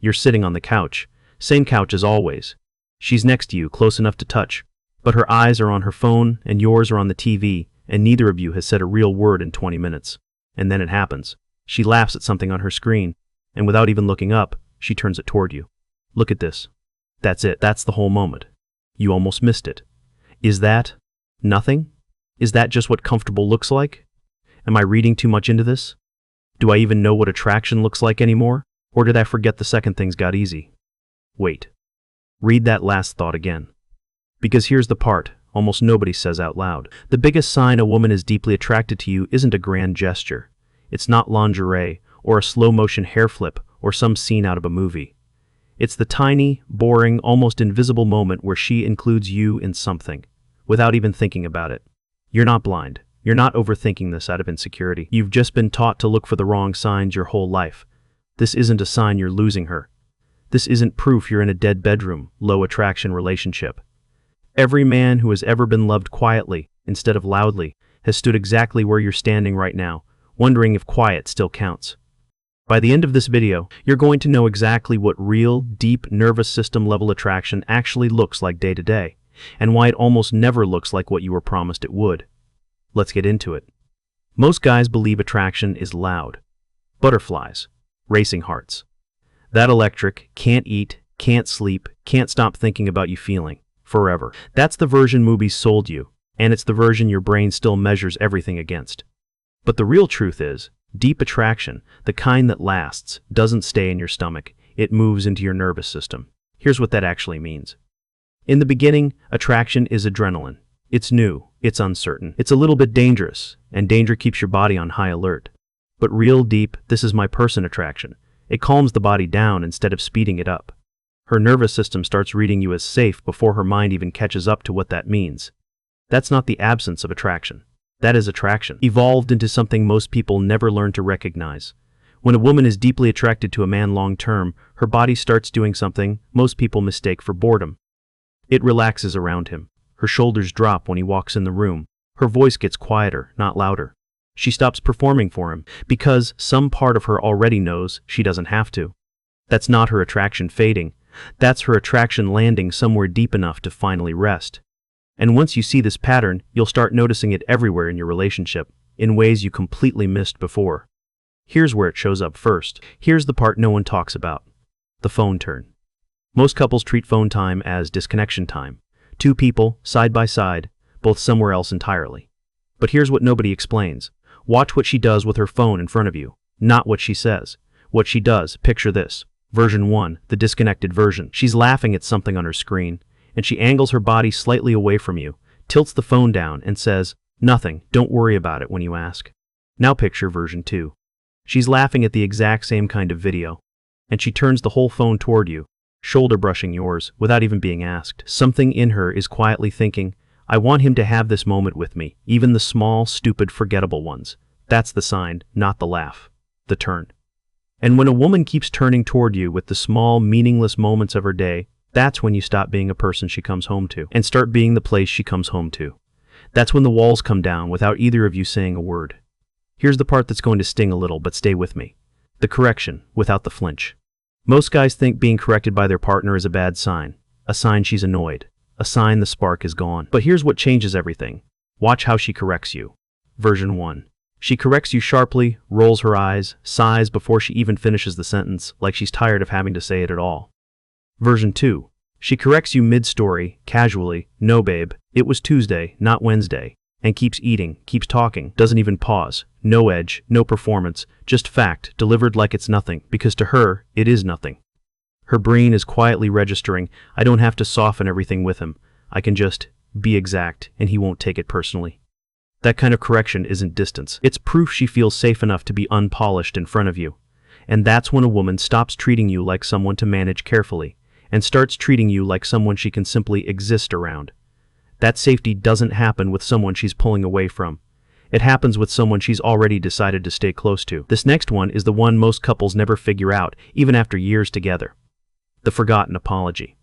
You're sitting on the couch. Same couch as always. She's next to you, close enough to touch. But her eyes are on her phone, and yours are on the TV, and neither of you has said a real word in 20 minutes. And then it happens. She laughs at something on her screen, and without even looking up, she turns it toward you. Look at this. That's it. That's the whole moment. You almost missed it. Is that nothing? Is that just what comfortable looks like? Am I reading too much into this? Do I even know what attraction looks like anymore? Or did I forget the second things got easy? Wait. Read that last thought again. Because here's the part almost nobody says out loud. The biggest sign a woman is deeply attracted to you isn't a grand gesture. It's not lingerie, or a slow-motion hair flip, or some scene out of a movie. It's the tiny, boring, almost invisible moment where she includes you in something, without even thinking about it. You're not blind. You're not overthinking this out of insecurity. You've just been taught to look for the wrong signs your whole life. This isn't a sign you're losing her. This isn't proof you're in a dead bedroom, low-attraction relationship. Every man who has ever been loved quietly, instead of loudly, has stood exactly where you're standing right now, wondering if quiet still counts. By the end of this video, you're going to know exactly what real, deep, nervous system level attraction actually looks like day to day, and why it almost never looks like what you were promised it would. Let's get into it. Most guys believe attraction is loud. Butterflies. Racing hearts. That electric, can't eat, can't sleep, can't stop thinking about you feeling. Forever. That's the version movies sold you, and it's the version your brain still measures everything against. But the real truth is, deep attraction, the kind that lasts, doesn't stay in your stomach, it moves into your nervous system. Here's what that actually means. In the beginning, attraction is adrenaline. It's new, it's uncertain, it's a little bit dangerous, and danger keeps your body on high alert. But real deep, this is my person attraction. It calms the body down instead of speeding it up. Her nervous system starts reading you as safe before her mind even catches up to what that means. That's not the absence of attraction. That is attraction, evolved into something most people never learn to recognize. When a woman is deeply attracted to a man long-term, her body starts doing something most people mistake for boredom. It relaxes around him. Her shoulders drop when he walks in the room. Her voice gets quieter, not louder. She stops performing for him, because some part of her already knows she doesn't have to. That's not her attraction fading. That's her attraction landing somewhere deep enough to finally rest. And once you see this pattern, you'll start noticing it everywhere in your relationship, in ways you completely missed before. Here's where it shows up first. Here's the part no one talks about. The phone turn. Most couples treat phone time as disconnection time. Two people, side by side, both somewhere else entirely. But here's what nobody explains. Watch what she does with her phone in front of you, not what she says. What she does, picture this. Version 1, the disconnected version. She's laughing at something on her screen, and she angles her body slightly away from you, tilts the phone down, and says, "Nothing, don't worry about it," when you ask. Now picture version 2. She's laughing at the exact same kind of video, and she turns the whole phone toward you, shoulder brushing yours, without even being asked. Something in her is quietly thinking, I want him to have this moment with me, even the small, stupid, forgettable ones. That's the sign, not the laugh. The turn. And when a woman keeps turning toward you with the small, meaningless moments of her day, that's when you stop being a person she comes home to, and start being the place she comes home to. That's when the walls come down without either of you saying a word. Here's the part that's going to sting a little, but stay with me. The correction, without the flinch. Most guys think being corrected by their partner is a bad sign, a sign she's annoyed, a sign the spark is gone. But here's what changes everything. Watch how she corrects you. Version 1. She corrects you sharply, rolls her eyes, sighs before she even finishes the sentence, like she's tired of having to say it at all. Version 2. She corrects you mid-story, casually, "No babe, it was Tuesday, not Wednesday," and keeps eating, keeps talking, doesn't even pause. No edge, no performance, just fact, delivered like it's nothing, because to her, it is nothing. Her brain is quietly registering, I don't have to soften everything with him. I can just be exact, and he won't take it personally. That kind of correction isn't distance. It's proof she feels safe enough to be unpolished in front of you. And that's when a woman stops treating you like someone to manage carefully, and starts treating you like someone she can simply exist around. That safety doesn't happen with someone she's pulling away from. It happens with someone she's already decided to stay close to. This next one is the one most couples never figure out, even after years together. The forgotten apology.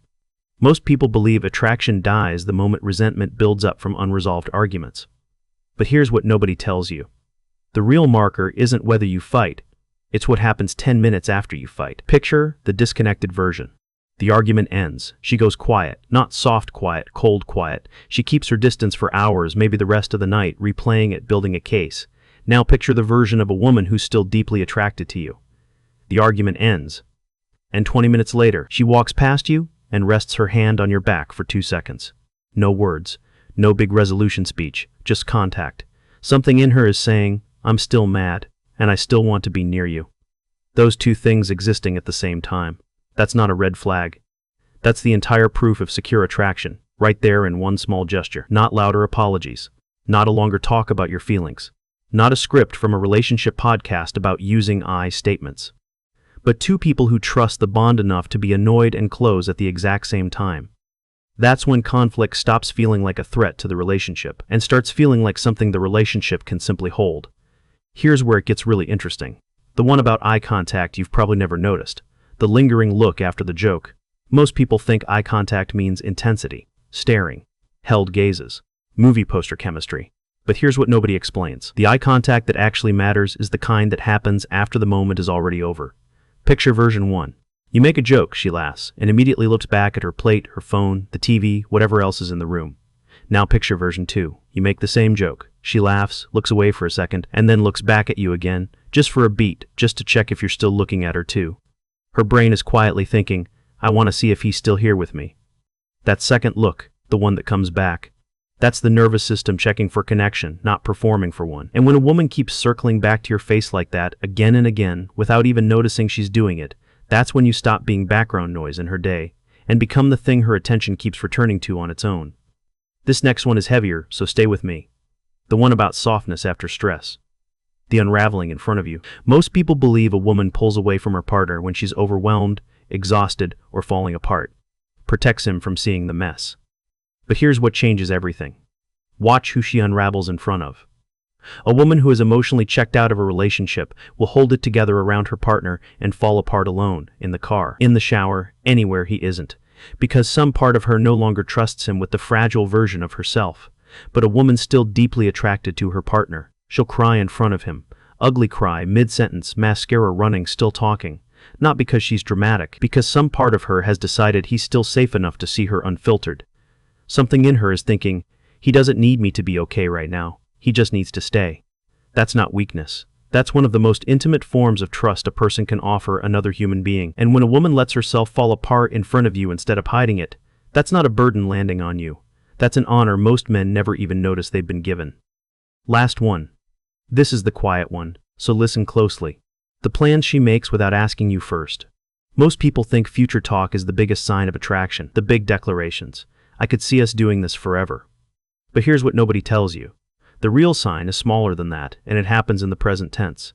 Most people believe attraction dies the moment resentment builds up from unresolved arguments. But here's what nobody tells you. The real marker isn't whether you fight, It's what happens 10 minutes after you fight. Picture the disconnected version. The argument ends. She goes quiet, not soft quiet, cold quiet. She keeps her distance for hours, maybe the rest of the night, replaying it, building a case. Now picture the version of a woman who's still deeply attracted to you. The argument ends, and 20 minutes later, she walks past you and rests her hand on your back for 2 seconds. No words, no big resolution speech, just contact. Something in her is saying, I'm still mad, and I still want to be near you. Those two things existing at the same time. That's not a red flag. That's the entire proof of secure attraction, right there in one small gesture. Not louder apologies. Not a longer talk about your feelings. Not a script from a relationship podcast about using I statements. But two people who trust the bond enough to be annoyed and close at the exact same time. That's when conflict stops feeling like a threat to the relationship and starts feeling like something the relationship can simply hold. Here's where it gets really interesting. The one about eye contact you've probably never noticed. The lingering look after the joke. Most people think eye contact means intensity, staring, held gazes, movie poster chemistry. But here's what nobody explains. The eye contact that actually matters is the kind that happens after the moment is already over. Picture version 1. You make a joke, she laughs, and immediately looks back at her plate, her phone, the TV, whatever else is in the room. Now picture version 2. You make the same joke. She laughs, looks away for a second, and then looks back at you again, just for a beat, just to check if you're still looking at her too. Her brain is quietly thinking, I want to see if he's still here with me. That second look, the one that comes back, that's the nervous system checking for connection, not performing for one. And when a woman keeps circling back to your face like that again and again, without even noticing she's doing it, that's when you stop being background noise in her day and become the thing her attention keeps returning to on its own. This next one is heavier, so stay with me. The one about softness after stress. The unraveling in front of you. Most people believe a woman pulls away from her partner when she's overwhelmed, exhausted, or falling apart. Protects him from seeing the mess. But here's what changes everything. Watch who she unravels in front of. A woman who is emotionally checked out of a relationship will hold it together around her partner and fall apart alone, in the car, in the shower, anywhere he isn't. Because some part of her no longer trusts him with the fragile version of herself. But a woman still deeply attracted to her partner. She'll cry in front of him. Ugly cry, mid-sentence, mascara running, still talking. Not because she's dramatic, because some part of her has decided he's still safe enough to see her unfiltered. Something in her is thinking, he doesn't need me to be okay right now. He just needs to stay. That's not weakness. That's one of the most intimate forms of trust a person can offer another human being. And when a woman lets herself fall apart in front of you instead of hiding it, that's not a burden landing on you. That's an honor most men never even notice they've been given. Last one. This is the quiet one, so listen closely. The plans she makes without asking you first. Most people think future talk is the biggest sign of attraction, the big declarations. I could see us doing this forever. But here's what nobody tells you. The real sign is smaller than that, and it happens in the present tense.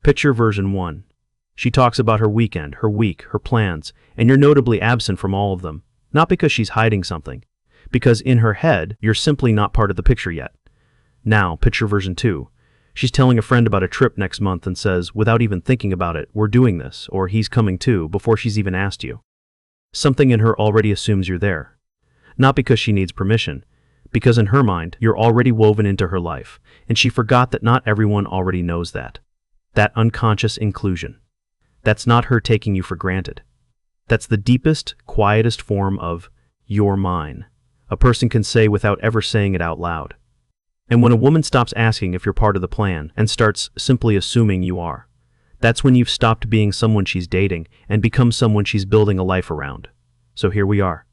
Picture version 1. She talks about her weekend, her week, her plans, and you're notably absent from all of them. Not because she's hiding something. Because in her head, you're simply not part of the picture yet. Now, picture version 2. She's telling a friend about a trip next month and says, without even thinking about it, we're doing this, or he's coming too, before she's even asked you. Something in her already assumes you're there. Not because she needs permission, because in her mind, you're already woven into her life, and she forgot that not everyone already knows that. That unconscious inclusion. That's not her taking you for granted. That's the deepest, quietest form of, you're mine. A person can say without ever saying it out loud. And when a woman stops asking if you're part of the plan and starts simply assuming you are, that's when you've stopped being someone she's dating and become someone she's building a life around. So here we are.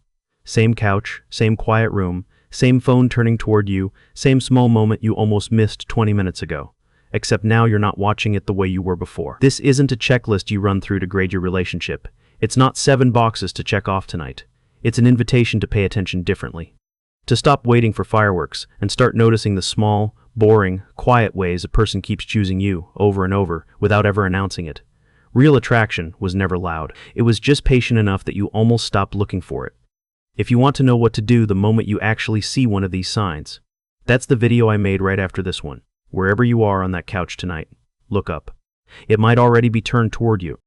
Same couch, same quiet room, same phone turning toward you, same small moment you almost missed 20 minutes ago. Except now you're not watching it the way you were before. This isn't a checklist you run through to grade your relationship. It's not 7 boxes to check off tonight. It's an invitation to pay attention differently. To stop waiting for fireworks and start noticing the small, boring, quiet ways a person keeps choosing you over and over without ever announcing it. Real attraction was never loud. It was just patient enough that you almost stopped looking for it. If you want to know what to do the moment you actually see one of these signs, that's the video I made right after this one. Wherever you are on that couch tonight, look up. It might already be turned toward you.